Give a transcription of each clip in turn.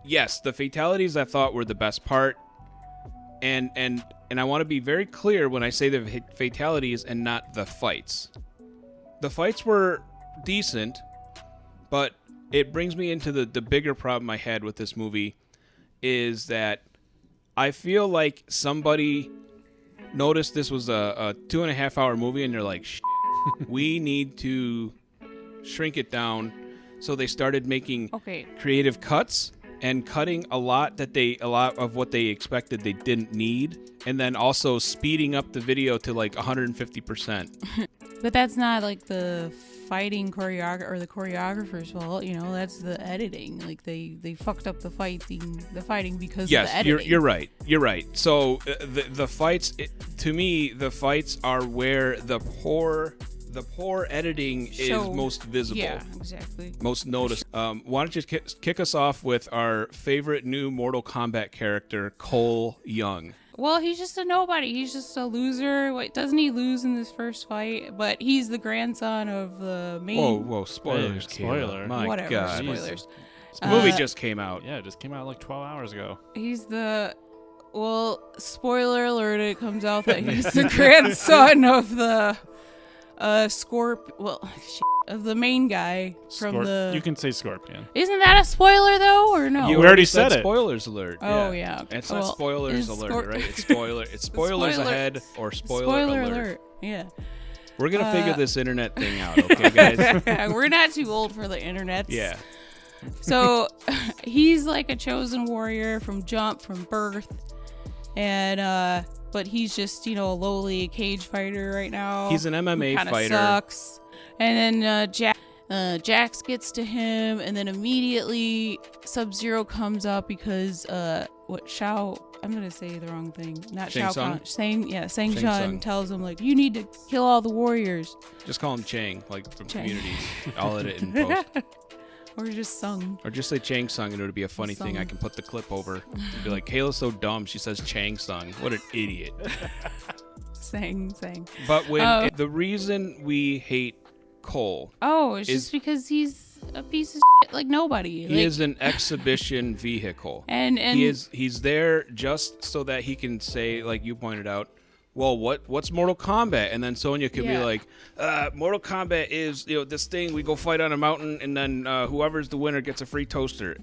yes, the fatalities I thought were the best part. And I want to be very clear when I say the fatalities and not the fights. The fights were decent, but it brings me into the bigger problem I had with this movie is that I feel like somebody noticed this was a 2.5 hour movie and they're like, shit, we need to shrink it down. So they started making creative cuts and cutting a lot of what they expected they didn't need, and then also speeding up the video to like 150%. But that's not like the fighting choreographer or the choreographer's fault, you know. That's the editing. Like they fucked up the fighting because of the editing. Yes, you're right. So the fights, to me, the fights are where the poor editing is most visible. Yeah, exactly. Most noticed. Why don't you kick us off with our favorite new Mortal Kombat character, Cole Young? Well, he's just a nobody. He's just a loser. Wait, doesn't he lose in this first fight? But he's the grandson of the main... Whoa, spoilers. Hey, spoiler. My Whatever, God. spoilers. The movie just came out. Yeah, it just came out like 12 hours ago. He's the... Well, spoiler alert, it comes out that he's the grandson of the... of the main guy from the... You can say Scorpion. Isn't that a spoiler, though, or no? You We already said it. Spoilers alert. Oh, yeah. Okay. It's not spoilers alert, right? It's spoilers ahead or spoiler alert. Yeah. We're going to figure this internet thing out, okay, guys? We're not too old for the internet. Yeah. So he's like a chosen warrior from birth. And, but he's just, a lowly cage fighter right now. He's an MMA fighter. Kind of sucks. And then Jax gets to him, and then immediately Sub-Zero comes up because I'm gonna say the wrong thing. Not Shao Kahn. Shang Tsung tells him like, you need to kill all the warriors. Just call him Chang, like from Community. I'll edit in post. Or just Sung. Or just say Chang Sung, and it'll be a funny thing. I can put the clip over. Be like, Kayla's so dumb. She says Chang Sung. What an idiot. Sang. But when the reason we hate Cole. Oh, it's just because he's a piece of shit like nobody. He is an exhibition vehicle. And he's there just so that he can say, like you pointed out, well, what's Mortal Kombat? And then Sonya could be like, Mortal Kombat is, this thing, we go fight on a mountain, and then whoever's the winner gets a free toaster.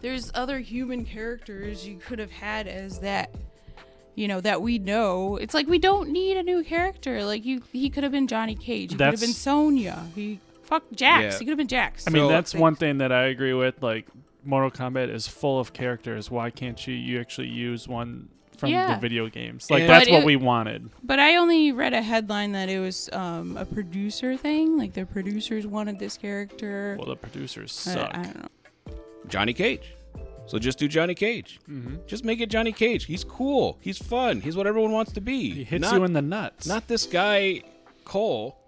There's other human characters you could have had as that, that we know. It's like we don't need a new character. Like he could have been Johnny Cage. He could have been Sonya. Fuck Jax. Yeah. He could have been Jax. I mean, that's one thing that I agree with. Like, Mortal Kombat is full of characters. Why can't you actually use one from the video games? Like, that's what we wanted. But I only read a headline that it was a producer thing. Like, the producers wanted this character. Well, the producers suck. I don't know. Johnny Cage. So just do Johnny Cage. Mm-hmm. Just make it Johnny Cage. He's cool. He's fun. He's what everyone wants to be. He hits you in the nuts. Not this guy, Cole.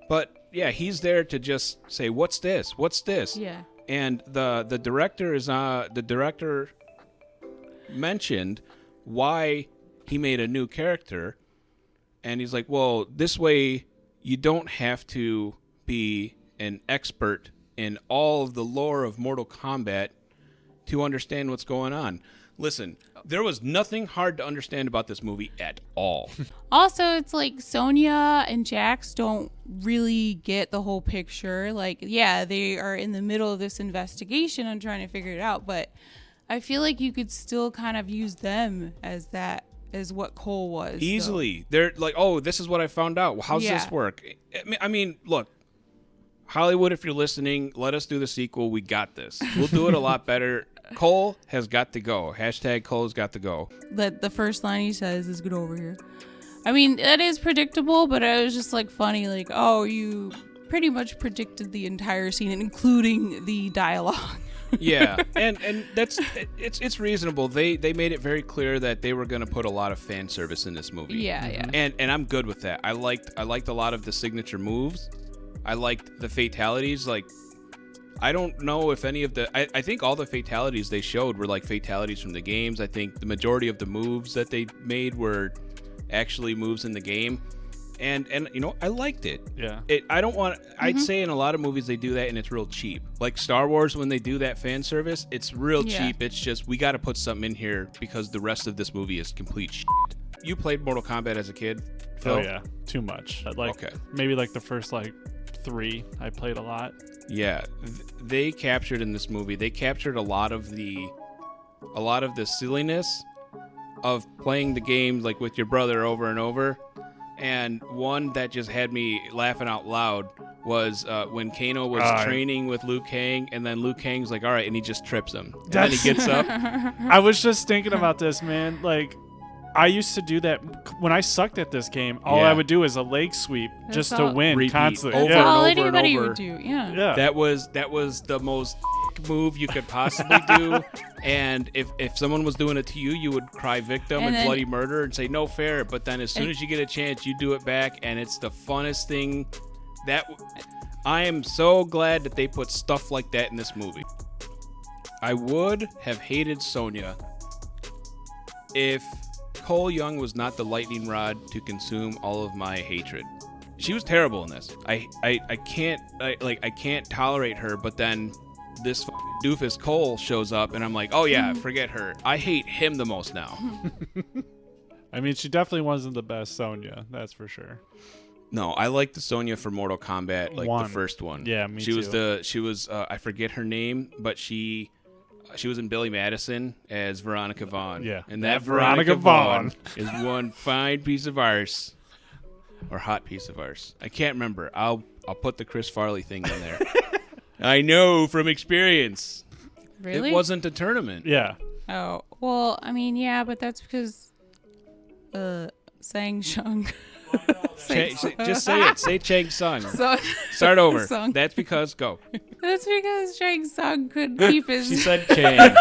But, yeah, he's there to just say, what's this? What's this? Yeah. And the director mentioned why he made a new character. And he's like, well, this way you don't have to be an expert in all of the lore of Mortal Kombat to understand what's going on. Listen, there was nothing hard to understand about this movie at all. Also, it's like Sonya and Jax don't really get the whole picture. Like, yeah, they are in the middle of this investigation and trying to figure it out, but I feel like you could still kind of use them as what Cole was. Easily. So. They're like, oh, this is what I found out. How's this work? I mean, look, Hollywood, if you're listening, let us do the sequel. We got this. We'll do it a lot better. Cole has got to go. # Cole's got to go. The first line he says is, get over here. I mean, that is predictable, but it was just like funny. Like, oh, you pretty much predicted the entire scene, including the dialogue. Yeah, and it's reasonable. They made it very clear that they were going to put a lot of fan service in this movie. Yeah. And I'm good with that. I liked a lot of the signature moves. I liked the fatalities. Like, I don't know if any of the... I think all the fatalities they showed were like fatalities from the games. I think the majority of the moves that they made were actually moves in the game. And I liked it. Yeah. I don't want. I'd say in a lot of movies they do that and it's real cheap. Like Star Wars, when they do that fan service, it's real cheap. It's just we got to put something in here because the rest of this movie is complete shit. You played Mortal Kombat as a kid, Phil? Oh yeah, too much. Maybe like the first 3 I played a lot. Yeah, they captured in this movie. They captured a lot of the silliness of playing the game like with your brother over and over. And one that just had me laughing out loud was when Kano was training with Liu Kang, and then Liu Kang's like, all right, and he just trips him. And then he gets up. I was just thinking about this, man. Like, I used to do that when I sucked at this game. All I would do is a leg sweep just to win constantly. Over all and over anybody and over. would do. Yeah. That was the most move you could possibly do. And if someone was doing it to you, you would cry victim and bloody murder and say no fair. But then as soon as you get a chance, you do it back, and it's the funnest thing. I am so glad that they put stuff like that in this movie. I would have hated Sonya if Cole Young was not the lightning rod to consume all of my hatred. She was terrible in this. I can't tolerate her, but then this doofus Cole shows up and I'm like, oh yeah, forget her. I hate him the most now. I mean, she definitely wasn't the best Sonya, that's for sure. No, I like the Sonya for Mortal Kombat, the first one. Yeah, me too. She was I forget her name, but she was in Billy Madison as Veronica Vaughn. Yeah. And that Veronica Vaughn is one fine piece of arse. Or hot piece of arse. I can't remember. I'll put the Chris Farley thing in there. I know from experience. Really? It wasn't a tournament. Yeah. Oh, well, I mean, yeah, but that's because Sang Shung. Just say it. Say Chang Sung. So, Start over. Sung. That's because go. That's because Chang Sung couldn't keep his. She said Chang.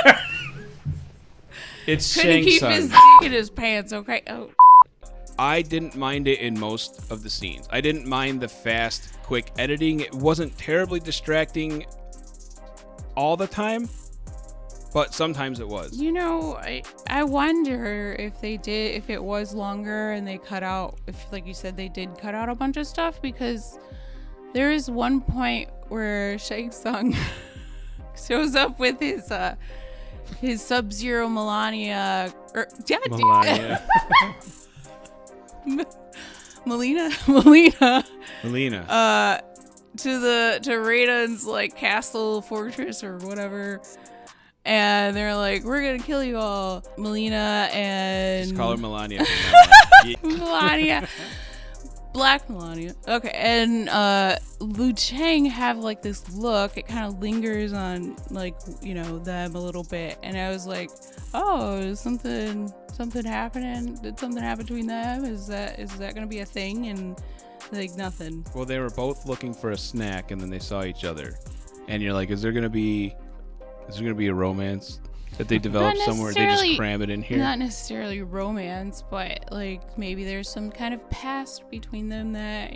It's couldn't Shang keep Tsung. his dick in his pants. Okay. Oh. I didn't mind it in most of the scenes. I didn't mind the fast, quick editing. It wasn't terribly distracting all the time, but sometimes it was. You know, I wonder if it was longer and they cut out, if like you said, they did cut out a bunch of stuff, because there is one point where Shang Tsung shows up with his Sub-Zero Melania. Melania. Melina. To Raiden's like castle, fortress, or whatever, and they're like, "We're gonna kill you all." Melina and just call her Melania. Melania, Black Melania. Okay, and Liu Chang have like this look. It kind of lingers on them a little bit, and I was like, "Oh, is something happening? Did something happen between them? Is that gonna be a thing?" And like nothing. Well, they were both looking for a snack, and then they saw each other, and you're like, "Is there gonna be a romance that they developed somewhere? They just cram it in here." Not necessarily romance, but like maybe there's some kind of past between them that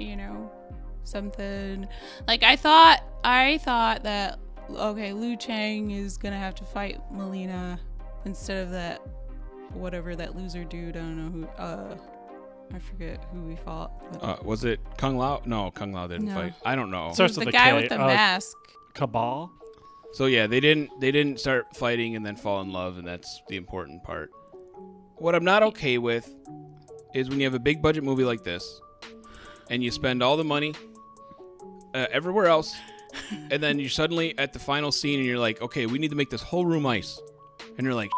something. Like I thought that Liu Chang is gonna have to fight Melina instead of that. Whatever that loser dude, I don't know who. I forget who we fought. Was it Kung Lao? No, Kung Lao didn't fight. I don't know. Starts the with guy K. with the mask. Cabal. So yeah, they didn't start fighting and then fall in love, and that's the important part. What I'm not okay with is when you have a big budget movie like this, and you spend all the money everywhere else, and then you're suddenly at the final scene, and you're like, okay, we need to make this whole room ice, and you're like,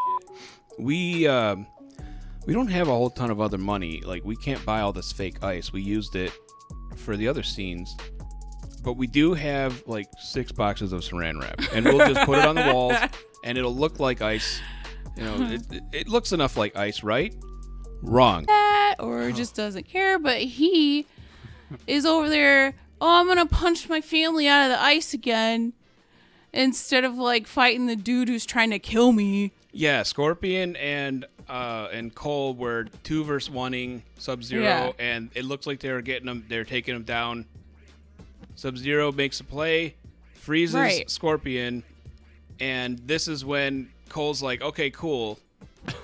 we don't have a whole ton of other money. Like, we can't buy all this fake ice. We used it for the other scenes. But we do have, 6 boxes of saran wrap. And we'll just put it on the walls, and it'll look like ice. It looks enough like ice, right? Wrong. Or just doesn't care. But he is over there, I'm going to punch my family out of the ice again. Instead of, fighting the dude who's trying to kill me. Yeah, Scorpion and Cole were 2 versus 1ing Sub-Zero, and it looks like they're taking him down. Sub-Zero makes a play, freezes Scorpion, and this is when Cole's like, okay, cool.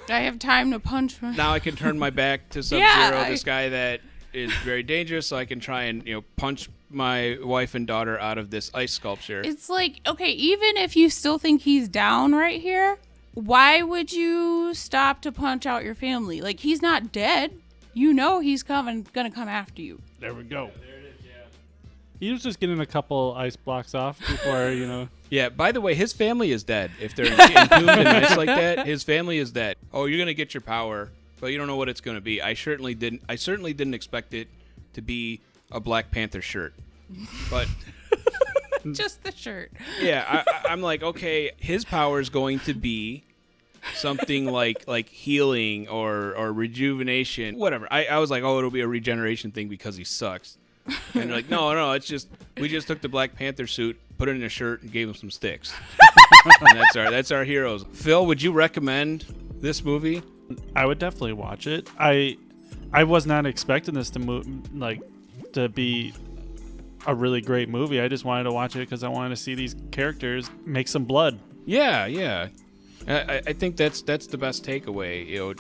I have time to punch him. Now I can turn my back to Sub-Zero, this guy that is very dangerous, so I can try and punch my wife and daughter out of this ice sculpture. It's like, okay, even if you still think he's down right here, why would you stop to punch out your family? Like, he's not dead. He's gonna come after you. There we go. He was just getting a couple ice blocks off before, Yeah, by the way, his family is dead. If they're entombed in ice like that, his family is dead. Oh, you're going to get your power, but you don't know what it's going to be. I certainly didn't expect it to be a Black Panther shirt. But just the shirt. Yeah, I'm like, okay, his power is going to be something like healing or rejuvenation, whatever. I was like, oh, it'll be a regeneration thing because he sucks. And they're like, no, it's just we just took the Black Panther suit, put it in a shirt, and gave him some sticks. And that's our heroes. Phil, would you recommend this movie? I would definitely watch it. I was not expecting this to be a really great movie. I just wanted to watch it because I wanted to see these characters make some blood. Yeah. I think that's the best takeaway.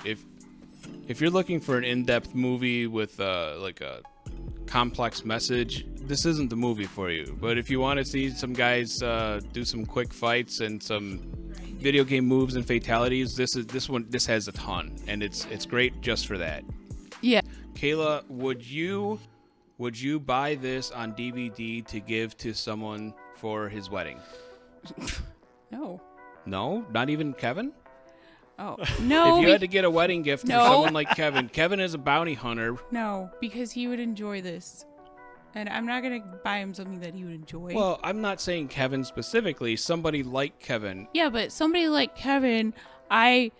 If you're looking for an in-depth movie with like a complex message, this isn't the movie for you. But if you want to see some guys do some quick fights and some video game moves and fatalities, this has a ton, and it's great just for that. Yeah. Kayla, would you buy this on DVD to give to someone for his wedding? No. No, not even Kevin. Oh, no. If you had to get a wedding gift for someone like Kevin is a bounty hunter. No, because he would enjoy this. And I'm not going to buy him something that he would enjoy. Well, I'm not saying Kevin specifically, somebody like Kevin. Yeah, but somebody like Kevin, I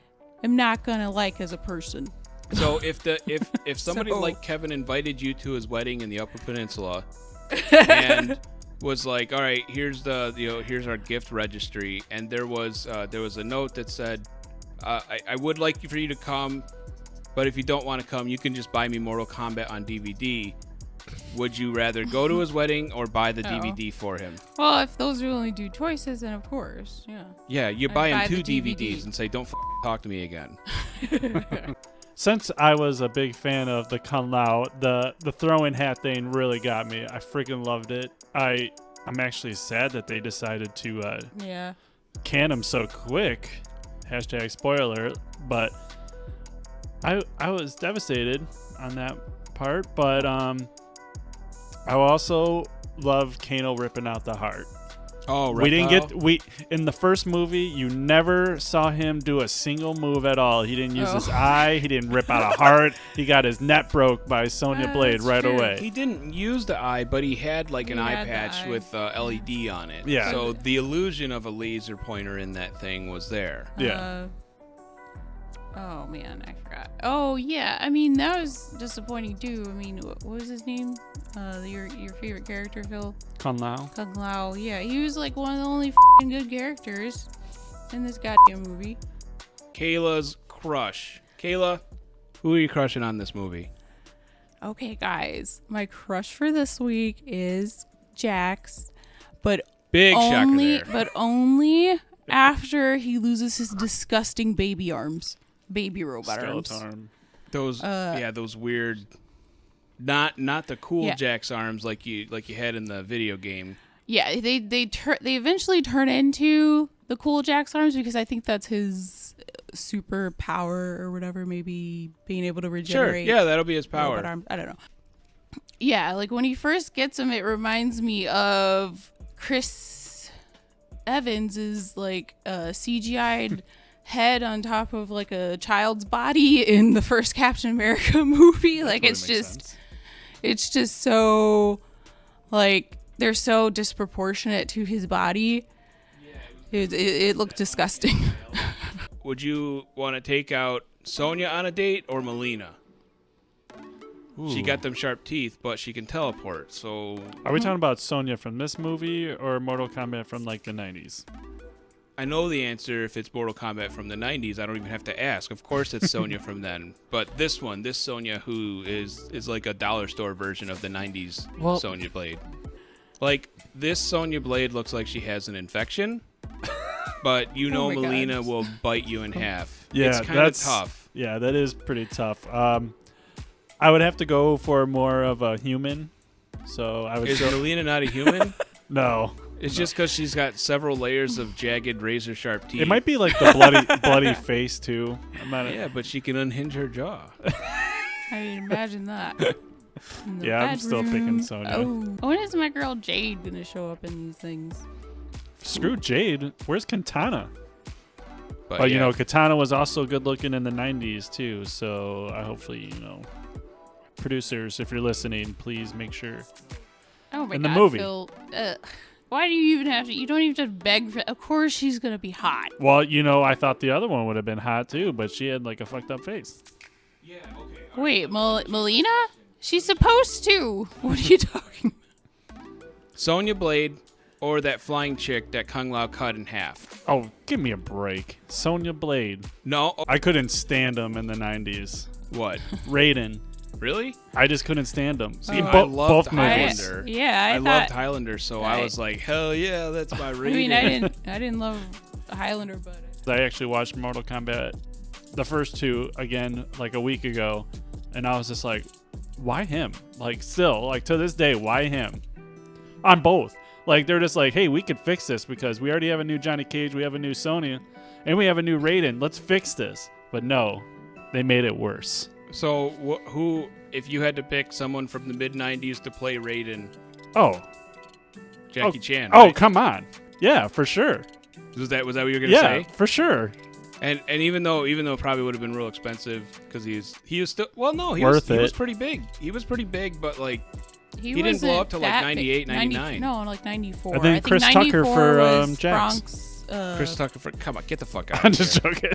am not going to like as a person. So if somebody like Kevin invited you to his wedding in the Upper Peninsula and was like, all right, here's our gift registry, and there was a note that said, I would like for you to come, but if you don't want to come, you can just buy me Mortal Kombat on DVD. Would you rather go to his wedding or buy the DVD for him? Well, if those are only two choices, then of course, yeah. Yeah, you buy him two DVDs and say, don't talk to me again. Since I was a big fan of the Kung Lao, the throwing hat thing really got me. I freaking loved it. I'm actually sad that they decided to can him so quick. # spoiler, but I was devastated on that part, but I also loved Kano ripping out the heart. Oh, we didn't in the first movie, you never saw him do a single move at all. He didn't use his eye, he didn't rip out a heart. He got his neck broke by Sonya Blade right away. He didn't use the eye, but he had an eye patch with LED on it. Yeah. So the illusion of a laser pointer in that thing was there. Yeah. Oh man, I forgot. Oh yeah, I mean that was disappointing too. I mean, what was his name? Your favorite character, Phil? Kung Lao. Kung Lao. Yeah, he was like one of the only f***ing good characters in this goddamn movie. Kayla's crush. Kayla, who are you crushing on this movie? Okay, guys, my crush for this week is Jax, but big shocker there. But only after he loses his disgusting baby arms. Baby robot arms. Arm. Those those weird, not the cool Jax arms like you had in the video game. Yeah, they eventually turn into the cool Jax arms because I think that's his super power or whatever. Maybe being able to regenerate. Sure, yeah, that'll be his power. Arms. I don't know. Yeah, like when he first gets him, it reminds me of Chris Evans's like CGI'd head on top of like a child's body in the first Captain America movie. Like it's just so like they're so disproportionate to his body. It looked disgusting. Would you want to take out Sonya on a date or Melina? Ooh. She got them sharp teeth, but she can teleport. So are we talking about Sonya from this movie or Mortal Kombat from like the 90s? I know the answer if it's Mortal Kombat from the 90s. I don't even have to ask. Of course it's Sonya from then. But this Sonya who is like a dollar store version of the 90s Sonya Blade. Like, this Sonya Blade looks like she has an infection, but Melina will bite you in half. Yeah, it's kind of tough. Yeah, that is pretty tough. I would have to go for more of a human. So I would Is go. Melina not a human? No. It's just because she's got several layers of jagged, razor-sharp teeth. It might be like the bloody face too. I'm not. Yeah, but she can unhinge her jaw. I mean, imagine that. In the Yeah, I'm still bedroom. picking Sonya. Oh, when is my girl Jade gonna show up in these things? Screw Jade. Where's Katana? But But yeah, you know, Katana was also good looking in the '90s too. So hopefully, producers, if you're listening, please make sure. Oh my In the God, movie. Phil. Why do you even have to? You don't even have to beg for. Of course, she's gonna be hot. Well, I thought the other one would have been hot too, but she had like a fucked up face. yeah, okay. Wait, Melina? She's supposed to. What are you talking about? Sonya Blade or that flying chick that Kung Lao cut in half. Oh, give me a break. Sonya Blade. No. I couldn't stand him in the '90s. What? Raiden. Really? I just couldn't stand him. See, In I both loved movies. Highlander. I loved thought. Highlander, so I was like, hell yeah, that's my I rating. mean, I didn't love Highlander, but I actually watched Mortal Kombat, the first two, again, like a week ago, and I was just like, why him? Like, still, like, to this day, why him? On both. Like, they're just like, hey, we could fix this because we already have a new Johnny Cage, we have a new Sonya, and we have a new Raiden. Let's fix this. But no, they made it worse. So, who, if you had to pick someone from the mid-90s to play Raiden, Oh. Jackie Chan, Oh, right? come on. Yeah, for sure. Was that what you were going to Yeah, say? for sure. And even though it probably would have been real expensive because he was still, well, no, he Worth was it. pretty big. He was pretty big, but like, he didn't wasn't blow up till, like, that 98, big. 99. No, like 94. And then I think Chris Tucker 94 for, was Jax. Bronx, Chris Tucker, come on, get the fuck out I'm of here. just joking.